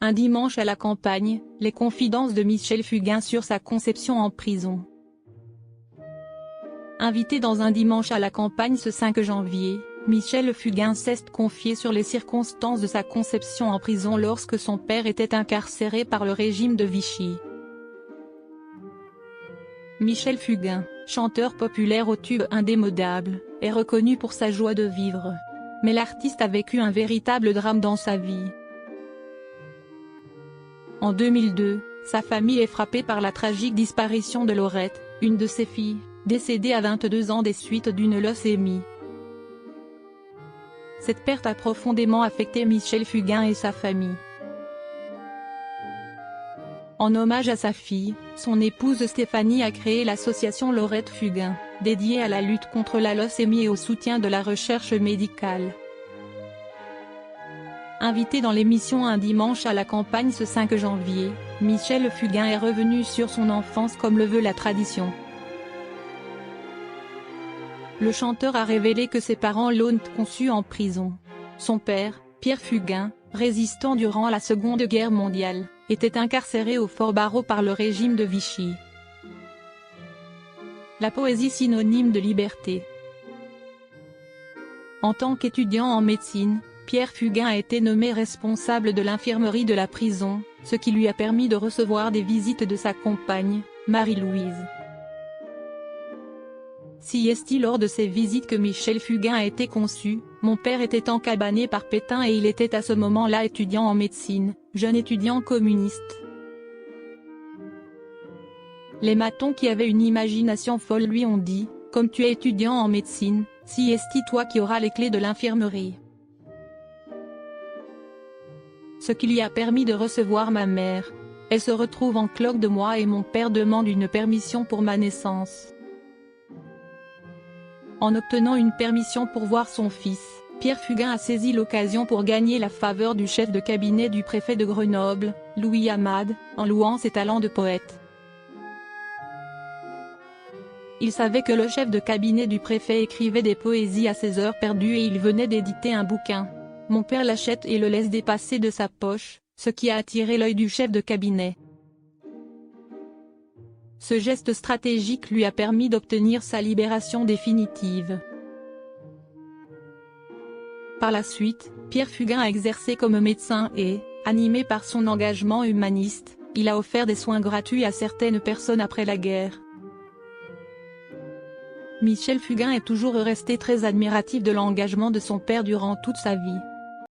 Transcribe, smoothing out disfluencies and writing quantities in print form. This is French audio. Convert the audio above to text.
Un dimanche à la campagne, les confidences de Michel Fugain sur sa conception en prison. Invité dans Un dimanche à la campagne ce 5 janvier, Michel Fugain s'est confié sur les circonstances de sa conception en prison lorsque son père était incarcéré par le régime de Vichy. Michel Fugain, chanteur populaire au tube indémodable, est reconnu pour sa joie de vivre. Mais l'artiste a vécu un véritable drame dans sa vie. En 2002, sa famille est frappée par la tragique disparition de Laurette, une de ses filles, décédée à 22 ans des suites d'une leucémie. Cette perte a profondément affecté Michel Fugain et sa famille. En hommage à sa fille, son épouse Stéphanie a créé l'association Laurette Fugain, dédiée à la lutte contre la leucémie et au soutien de la recherche médicale. Invité dans l'émission Un dimanche à la campagne ce 5 janvier, Michel Fugain est revenu sur son enfance comme le veut la tradition. Le chanteur a révélé que ses parents l'ont conçu en prison. Son père, Pierre Fugain, résistant durant la Seconde Guerre mondiale, était incarcéré au Fort Barreau par le régime de Vichy. La poésie synonyme de liberté. En tant qu'étudiant en médecine, Pierre Fugain a été nommé responsable de l'infirmerie de la prison, ce qui lui a permis de recevoir des visites de sa compagne, Marie-Louise. Si est-il lors de ces visites que Michel Fugain a été conçu, mon père était encabané par Pétain et il était à ce moment-là étudiant en médecine, jeune étudiant communiste. Les matons qui avaient une imagination folle lui ont dit, comme tu es étudiant en médecine, si est-il toi qui auras les clés de l'infirmerie. Ce qui lui a permis de recevoir ma mère. Elle se retrouve en cloque de moi et mon père demande une permission pour ma naissance. En obtenant une permission pour voir son fils, Pierre Fugain a saisi l'occasion pour gagner la faveur du chef de cabinet du préfet de Grenoble, Louis Amade, en louant ses talents de poète. Il savait que le chef de cabinet du préfet écrivait des poésies à ses heures perdues et il venait d'éditer un bouquin. Mon père l'achète et le laisse dépasser de sa poche, ce qui a attiré l'œil du chef de cabinet. Ce geste stratégique lui a permis d'obtenir sa libération définitive. Par la suite, Pierre Fugain a exercé comme médecin et, animé par son engagement humaniste, il a offert des soins gratuits à certaines personnes après la guerre. Michel Fugain est toujours resté très admiratif de l'engagement de son père durant toute sa vie.